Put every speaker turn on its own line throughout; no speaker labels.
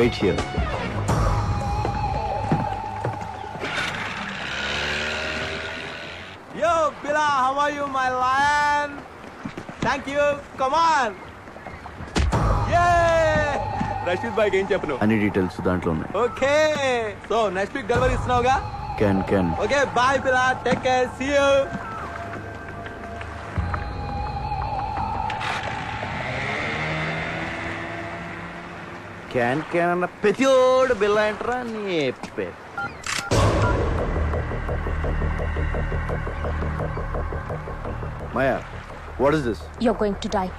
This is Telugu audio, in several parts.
wait here.
Yo, Bila, how are you, my lion? Thank you. Come on. Yay! Rashid భాయ్కి ఏం చెప్పను?
అన్ని డీటెయిల్స్ దాంట్లో ఉన్నాయి.
Okay, so next week delivery ఇస్తున్నావుగా?
Can.
Okay, bye Billa, take care, see you.
Can అన్న ప్రతిోడు బిల్ల ఏంట్రా నీ పేరు. Maya, what is this?
You're going to die.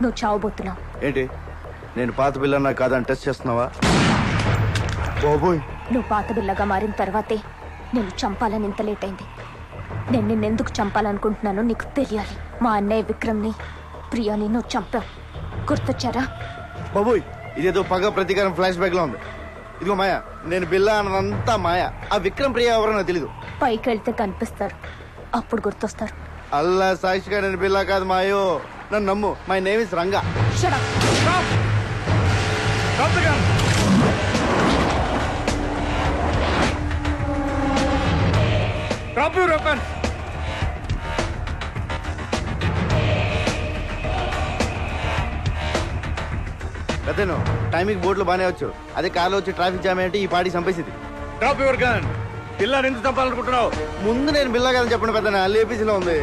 నువ్వు చావబోతున్నావు.
ఏంటి, నేను పాత బిల్లన్నా కాదని టెస్ట్ చేస్తున్నావా? బాబోయ్,
నువ్వు పాత బిల్లగా మారిన తర్వాతే నేను చంపాలని ఇంత లేట్ అయింది. నేను నిన్నెందుకు చంపాలనుకుంటున్నానో నీకు తెలియాలి. మా అన్నయ్య విక్రమ్ని, ప్రియాని నువ్వు చంపావు. గుర్తొచ్చారా?
బాబోయ్, ఇదేదో పగ ప్రతీకారం ఫ్లాష్ బ్యాక్ లో ఉంది. ఇదిగో మాయా, నేను బిల్లా అన్నంతా మాయా. ఆ విక్రమ్ ప్రియ ఎవరో నాకు తెలీదు.
పైకి వెళ్తే కనిపిస్తారు, అప్పుడు గుర్తొస్తారు.
అల్లా సాక్షిగా నేను బిల్లా కాదు మాయో, నన్ను నమ్ము. My name is Ranga.
Shut up.
Stop the gun. Drop your weapon. కదేను టైమింగ్ బోర్డులో బానే వచ్చు, అదే కార్లో వచ్చి ట్రాఫిక్ జామ్ ఏంటి ఈ పార్టీ చంపేసింది. Drop your gun. పిల్లని ఎందుకు చంపాలనుకుంటున్నావు? ముందు నేను బిల్లా కాదని చెప్పండి పెద్దనా, లేపీసీలో ఉంది.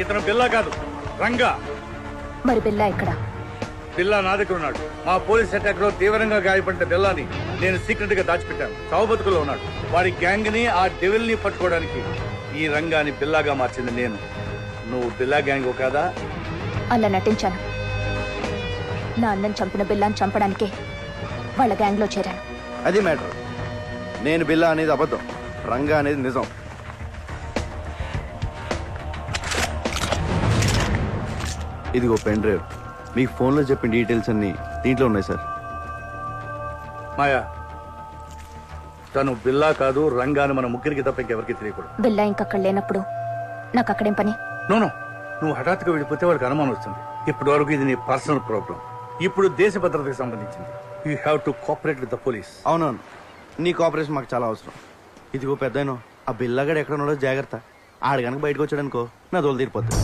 ఇతను బిల్లా కాదు, రంగా.
మరి బిల్లా ఇక్కడ?
బిల్లా నా దగ్గర ఉన్నాడు. మా పోలీస్ అటాక్ లో తీవ్రంగా గాయపడిన బిల్లాని నేను సీక్రెట్ గా దాచిపెట్టాను. చావుబతుకులో ఉన్నాడు. వాడి గ్యాంగ్ ని, ఆ డెవిల్ ని పట్టుకోవడానికి ఈ రంగాని బిల్లాగా మార్చింది నేను. నువ్వు బిల్లా గ్యాంగ్ కాదా?
అలా నటించాను. నా అన్నని చంపిన బిల్లాని చంపడానికే వాళ్ళ గ్యాంగ్ లో చేరాను.
అది మ్యాటర్. నేను బిల్లా అనేది అబద్ధం, రంగా అనేది నిజం. ఇదిగో పెన్ డ్రైవ్, మీకు ఫోన్లో చెప్పిన డీటెయిల్స్ అన్ని దీంట్లో ఉన్నాయి సార్.
మాయా, తను బిల్లా కాదు, రంగాని మన ముగ్గురికి తప్ప ఇంకెవరికి తెలియకూడదు.
బిల్లా ఇంకక్కడ లేనప్పుడు నాకు అక్కడేం పని?
నోనో, నువ్వు హఠాత్తుగా వెళ్ళిపోతే వాడికి అనుమానం వస్తుంది. ఇప్పటి వరకు ఇది నీ పర్సనల్ ప్రాబ్లం. ఇప్పుడు దేశ భద్రతకు సంబంధించింది. You have to cooperate with the police.
అవునవును, నీ కోఆపరేషన్ మాకు చాలా అవసరం. ఇదిగో పెద్దయినో, ఆ బిల్లాగాడు ఎక్కడ ఉన్నాడో జాగ్రత్త. ఆడు కనుక బయటకు వచ్చాడనుకో నా తోలు తీరిపోతుంది.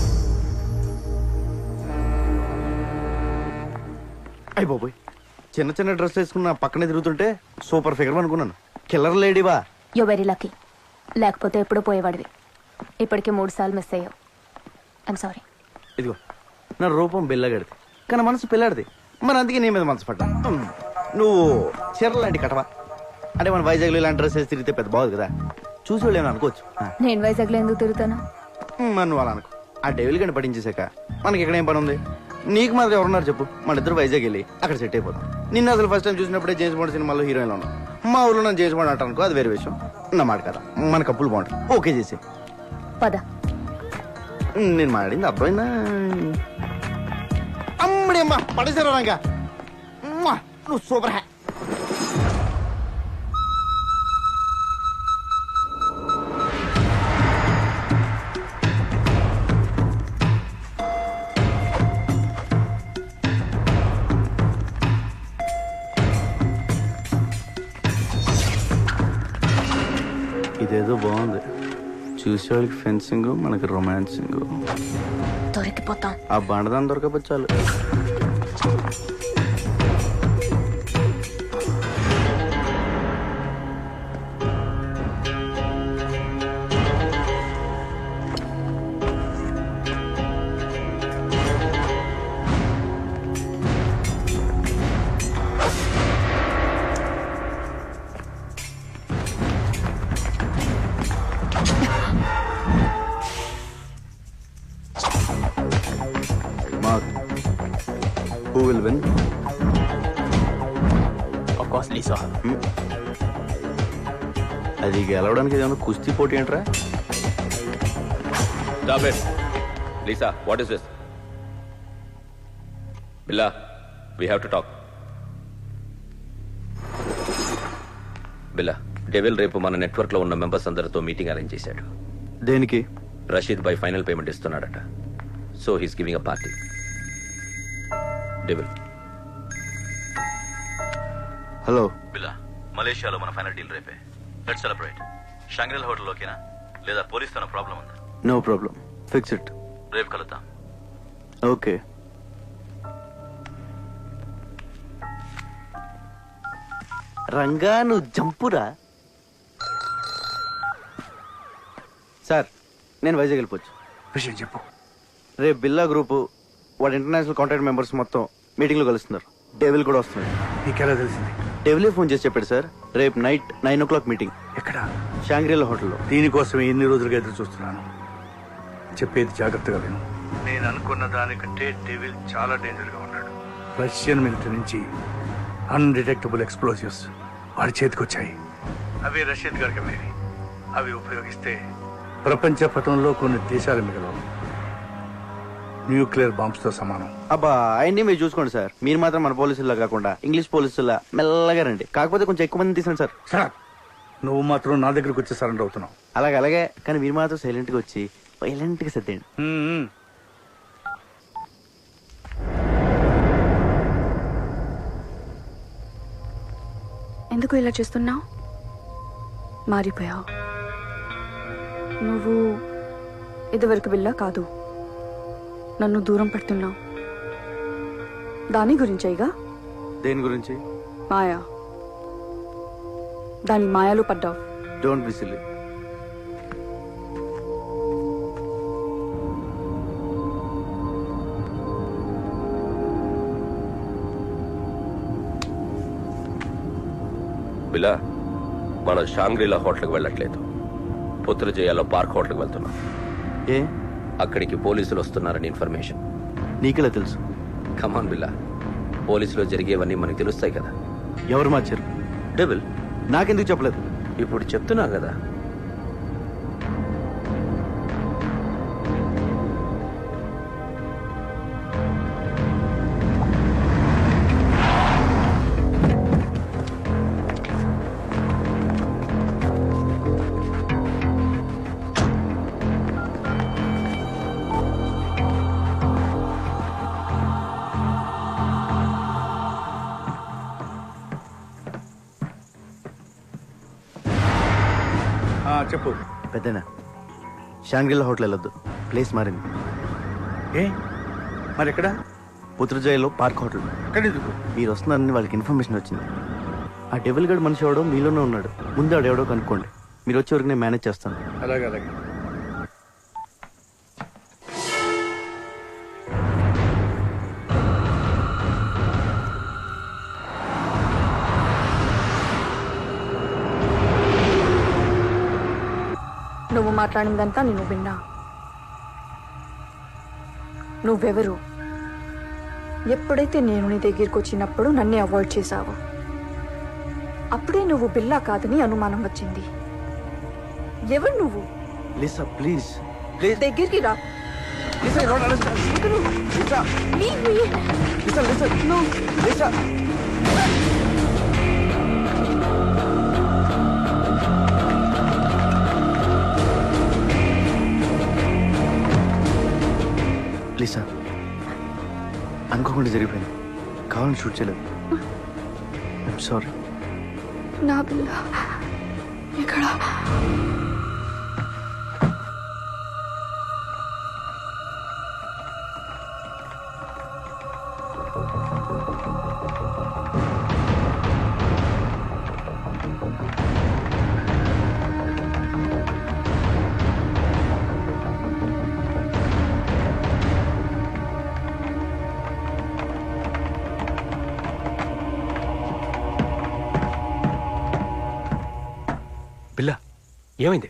అయ్యి బాబోయ్, చిన్న చిన్న డ్రెస్ వేసుకున్న పక్కనే తిరుగుతుంటే సూపర్ ఫిగర్ అనుకున్నాను. కిల్లర్ లేడీవా?
You very lucky. లేకపోతే ఎప్పుడూ పోయేవాడివి. ఇప్పటికే 3 సార్లు మిస్ అయ్యావు. I'm sorry.
ఇదిగో, నా రూపం బిల్లగాడిది కానీ మనసు పిల్లాడిది. మరి అందుకే నీ మీద మనసు పడ్డా. నువ్వు చీరలు లాంటి కటవా అంటే మన వైజాగ్లో ఇలాంటి డ్రెస్ వేసి తిరిగితే పెద్ద బాగుంది కదా, చూసి వాళ్ళు ఏమైనా అనుకోవచ్చు.
నేను వైజాగ్లో ఎందుకు తిరుగుతాను?
మరి నువ్వు అలా అనుకో. ఆ డెవిల్ గంట పట్టించేసాక మనకి ఇక్కడ ఏం పని ఉంది? నీకు మాత్రం ఎవరున్నారు చెప్పు? మన ఇద్దరు వైజాగ్ వెళ్ళి అక్కడ సెట్ అయిపోతాం. నిన్న అసలు ఫస్ట్ టైం చూసినప్పుడే జేమ్స్ బాండ్ సినిమాలో హీరోయిన్లో ఉన్నాం. మా ఊళ్ళో నన్ను జేమ్స్ బాండ్ అంటాను అనుకో, అది వేరే విషయం. నా మాట కదా, మన కప్పులు బాగుంటుంది. ఓకే చేసి
పద.
నేను మాట్లాడింది అర్థమైందా? అమ్మడి అమ్మ పడేసారా రంగా, నువ్వు సూపర్ హ్యా. ఇదేదో బాగుంది, చూసేవాళ్ళకి ఫెన్సింగ్, మనకి రొమాన్సింగ్.
దొరికిపోతాం.
ఆ బండదాన్ని దొరకపోతే చాలు. Mark, who will win?
Of course, Lisa.
అది గెలవడానికి ఏదైనా కుస్తీ పోటీ ఏంట్రా?
Stop it. Lisa, what is this? Billa, we have to talk. Billa, devil రేపు మన నెట్వర్క్ లో ఉన్న మెంబర్స్ అందరితో మీటింగ్ అరేంజ్ చేశాడు.
దేనికి?
రషీద్ భాయ్ ఫైనల్ పేమెంట్ ఇస్తున్నాడట. So he's giving a party. Devil,
hello.
Billa, మలేషియాలో మన ఫైనల్ డీల్ రేపే. Let's celebrate. షాంగ్రిల్ హోటల్లోకేనా లేదా పోలీస్తో ప్రాబ్లం ఉందా?
No problem, fix it.
రేపు కలుద్దాం.
ఓకే. రంగా నువ్వు జంపురా. సార్, నేను వైజాగ్ వెళ్ళిపోవచ్చు.
విషయం చెప్పు.
రేపు బిల్లా గ్రూపు వాడు ఇంటర్నేషనల్ కాంటాక్ట్ మెంబర్స్ మొత్తం మీటింగ్లో కలుస్తున్నారు. డెవిల్ కూడా వస్తున్నాడు.
నీకెలా తెలిసింది?
డెవిలే ఫోన్ చేసి చెప్పాడు సార్. రేపు నైట్ 9 o'clock మీటింగ్.
ఎక్కడ?
షాంగ్రీలా హోటల్లో.
దీనికోసం ఎన్ని రోజులుగా ఎదురు చూస్తున్నాను. చెప్పేది జాగ్రత్తగా విను. నేను అనుకున్న దానికంటే డెవిల్ చాలా డేంజర్ గా ఉన్నాడు. రష్యన్ మిలిటరీ నుంచి అన్డిటెక్టబుల్ ఎక్స్ప్లోజివ్స్ వాడి చేతికి వచ్చాయి. అవి రషీద్ గారికి అమ్మేవి. అవి ఉపయోగిస్తే ప్రపంచ పటంలో కొన్ని దేశాలు మిగలవు. న్యూక్లియర్ బాంబ్స్ తో సమానం.
అబ్బా, ఆయన్ని మీరు చూసుకోండి సార్. మీరు మాత్రం మన పోలీసుల్లా కాకుండా ఇంగ్లీష్ పోలీసుల్లా మెల్లగా రండి. కాకపోతే కొంచెం ఎక్కువ మంది తీసాను సార్.
సార్, నువ్వు మాత్రం నా దగ్గరకు వచ్చి సరెండర్ అవుతున్నావు.
అలాగే కానీ మీరు మాత్రం సైలెంట్గా వచ్చి వైలెంట్గా సర్దేయండి.
ఎందుకు ఇలా చేస్తున్నావు? మారిపోయావు. నువ్వు ఇదివరకు బిల్లా కాదు. నన్ను దూరం పెడుతున్నావు. దాని గురించేగా?
దేని గురించి?
మాయా. దాని మాయలో పడ్డావు.
Don't be silly.
బిలా, మనం షాంగ్రీలా హోటల్కి వెళ్ళట్లేదు. పుత్రజయాలో పార్క్ హోటల్కి వెళ్తున్నాం.
ఏ?
అక్కడికి పోలీసులు వస్తున్నారని ఇన్ఫర్మేషన్.
నీకెలా తెలుసు?
కమాన్ బిల్లా, పోలీసులో జరిగేవన్నీ మనకు తెలుస్తాయి కదా.
ఎవరు మార్చారు?
డెవిల్.
నాకెందుకు చెప్పలేదు?
ఇప్పుడు చెప్తున్నా కదా.
చెప్పు.
పెద్దనా, షాంగ్రీలా హోటల్ వెళ్ళొద్దు. ప్లేస్ మారింది.
ఏ మరి ఎక్కడ?
పుత్రజయలో పార్క్ హోటల్.
అక్కడ ఎందుకు?
మీరు వస్తున్నారని వాళ్ళకి ఇన్ఫర్మేషన్ వచ్చింది. ఆ డెవిల్ గడ్ మనిషి ఎవడో మీలోనే ఉన్నాడు. ముందు ఆడెవడో కనుక్కోండి. మీరు వచ్చే వరకు నేను మేనేజ్ చేస్తాను.
అలాగే అలాగే.
నువ్వు మాట్లాడిందంతా నేను విన్నా. నువ్వెవరు? ఎప్పుడైతే నేను నీ దగ్గరికి వచ్చినప్పుడు నన్నే అవాయిడ్ చేశావు, అప్పుడే నువ్వు బిల్లా కాదని అనుమానం వచ్చింది. ఎవరు నువ్వు?
లిసా ప్లీజ్ ప్లీజ్
దగ్గరికి రా.
Lisa, I don't understand. Lisa,
Leave me.
Lisa, Lisa,
No.
Lisa. Lisa, అనుకోకుండా జరిగిపోయింది. కావాలని షూట్ చేయలేదు. I'm sorry.
నా బిల్లా ఇక్కడ.
బిల్లా, ఏమైంది?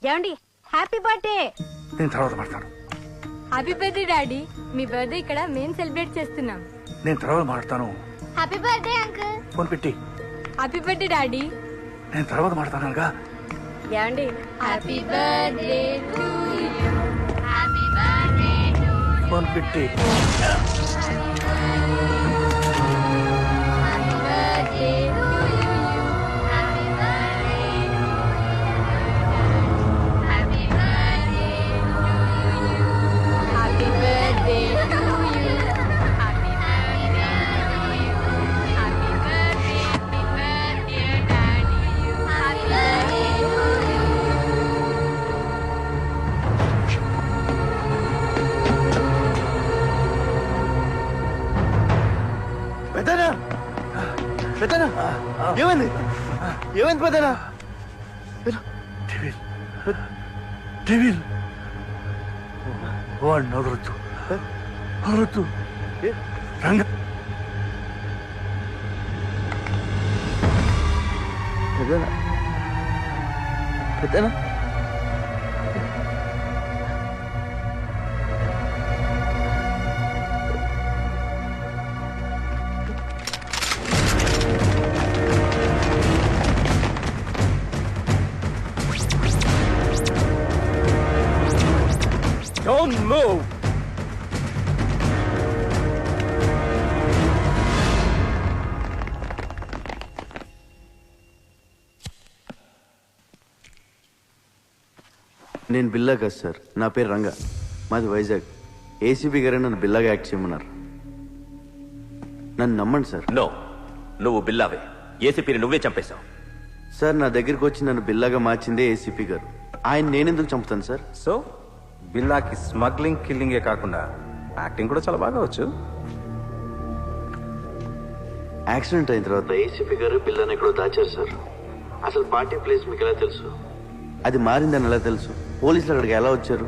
ఏమండి హ్యాపీ బర్త్డే.
నేను తర్వాత మాట్లాడతాను.
Happy birthday daddy. మీ బర్త్డే ఇక్కడ మేము సెలబ్రేట్ చేస్తున్నాం.
నేను తర్వాత మాట్లాడతాను.
Happy birthday uncle.
ఫోన్ పెట్టి.
Happy birthday daddy.
నేను తర్వాత మాట్లాడతానుగా.
ఏమండి happy birthday to you. Happy birthday to you.
Phone పెట్టి.
Happy birthday to you. Happy birthday to you. Happy birthday to you. Happy birthday to you. Happy birthday to you. Happy birthday daddy. Happy birthday to you.
పెద్దనా పెద్దనా ఏమైంది ఏమైంది పెద్దనా
డెవిల్ డెవిల్ వాడిని వదలొద్దు వదలొద్దు. రంగ
పెద్దనా పెద్దనా
Don't move.
నేను బిల్లా కాదు సార్, నా పేరు రంగా, మాది వైజాగ్. ఏసీబీ గారే నన్ను బిల్లాగా యాక్ట్ చేయమన్నారు. నన్ను నమ్మండి సార్.
నో, నువ్వు బిల్లావే. ఏసీపీని నువ్వే చంపేశావు.
సార్ నా దగ్గరికి వచ్చి నన్ను బిల్లాగా మార్చిందే ఏసీపీ గారు. ఆయన నేనెందుకు చంపుతాను సార్?
సో బిల్లాకి స్మగ్లింగ్ కిల్లింగే కాకుండా యాక్టింగ్ కూడా చాలా బాగా వచ్చు.
యాక్సిడెంట్ అయిన తర్వాత ఏసీపీ గారు బిల్లాని ఎక్కడో దాచారు సార్. అసలు పార్టీ ప్లేస్ మీకు ఎలా తెలుసు? అది మారిందని ఎలా తెలుసు? పోలీసులు అక్కడికి ఎలా వచ్చారు?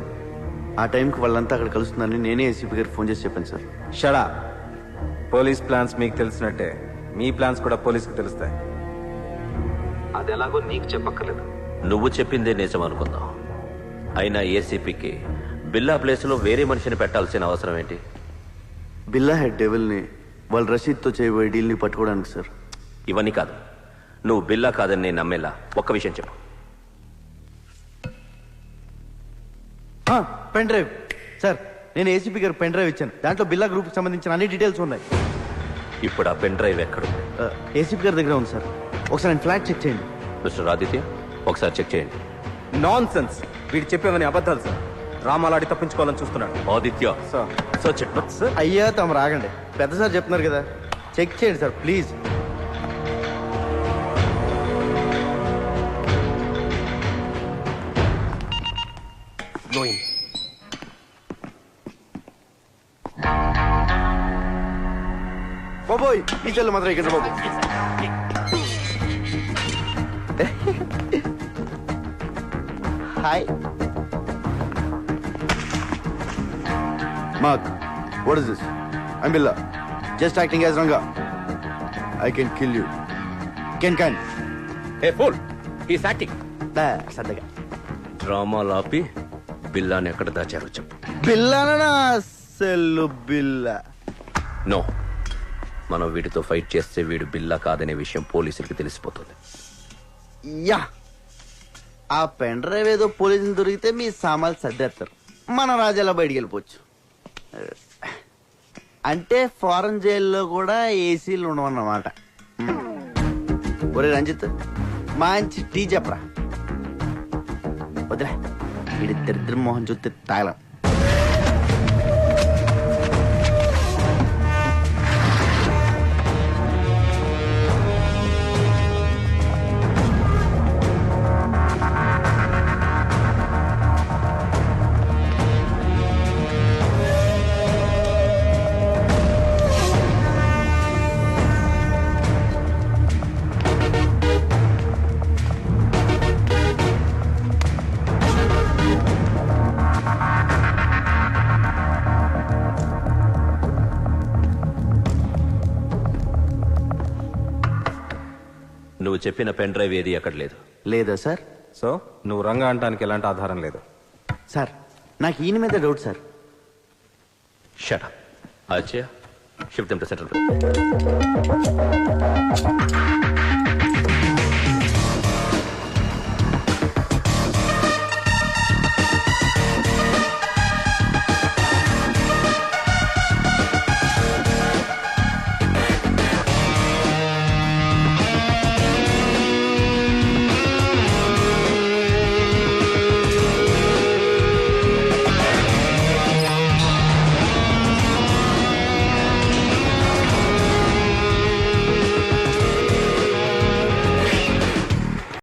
ఆ టైంకి వాళ్ళంతా అక్కడ కలుస్తున్నారని నేనే ఏసీపీ గారికి ఫోన్ చేసి చెప్పాను సార్.
షడా. పోలీస్ ప్లాన్స్ మీకు తెలిసినట్టే మీ ప్లాన్స్ కూడా పోలీస్కి తెలుస్తాయి.
అది ఎలాగో నీకు చెప్పక్కర్లేదు.
నువ్వు చెప్పిందే నిజం అనుకుందాం. అయినా ఏసీపీకి బిల్లా ప్లేస్లో వేరే మనిషిని పెట్టాల్సిన అవసరం ఏంటి?
బిల్లా హెడ్ డెవిల్ని వాళ్ళు రషీద్తో చేయబోయే డీల్ని పట్టుకోవడానికి సార్.
ఇవన్నీ కాదు, నువ్వు బిల్లా కాదని నేను నమ్మేలా ఒక్క విషయం చెప్పు.
పెన్ డ్రైవ్ సార్, నేను ఏసీపీ గారు పెన్ డ్రైవ్ ఇచ్చాను. దాంట్లో బిల్లా గ్రూప్కి సంబంధించిన అన్ని డీటెయిల్స్ ఉన్నాయి.
ఇప్పుడు ఆ పెన్ డ్రైవ్ ఎక్కడు?
ఏసీపీ గారి దగ్గర ఉంది సార్. ఒకసారి ఆయన ఫ్లాట్ చెక్ చేయండి.
మిస్టర్ ఆదిత్య, ఒకసారి చెక్ చేయండి.
Non sense. వీడు చెప్పేవని అబద్ధాలు సార్. రామాలాడి తప్పించుకోవాలని చూస్తున్నాడు.
ఆదిత్య
సార్.
సార్ చెప్పు సార్.
అయ్యా తమ రాగండి, పెద్ద సార్ చెప్తున్నారు కదా, చెక్ చేయండి సార్ ప్లీజ్. బాబోయ్ ఈ చెల్లు మాత్రం ఇక్కడ బాబు. Hi Mark, what is this? I'm Billa. Just acting as Ranga. I can kill you. Can.
Hey fool, he's acting.
సద్దగా
డ్రామాలు ఆపి బిల్లాని ఎక్కడ దాచారో చెప్పు.
బిల్లానా సెల్లు బిల్లా?
నో, మనం వీడితో ఫైట్ చేస్తే వీడు బిల్లా కాదనే విషయం పోలీసులకి తెలిసిపోతుంది.
యా, ఆ పెన్ డ్రైవ్ ఏదో పోలీసులు దొరికితే మీ సామాన్లు సర్దేస్తారు. మన రాజాలా బయటికి వెళ్ళిపోవచ్చు. అంటే ఫారెన్ జైల్లో కూడా ఏసీలు ఉండవన్నమాట. ఒరే రంజిత్, మంచి టీ చెప్పరా. వదిలే, వీడి దరిద్ర మోహన్ చూస్తే తాగలం.
నువ్వు చెప్పిన పెన్ డ్రైవ్ ఏది అక్కడ లేదు.
లేదా సార్?
సో నువ్వు రంగా అనడానికి ఎలాంటి ఆధారం లేదు.
సార్ నాకు ఈయన మీద డౌట్ సార్.
Shut up. అచ్చా షిఫ్ట్ టు సెంట్రల్.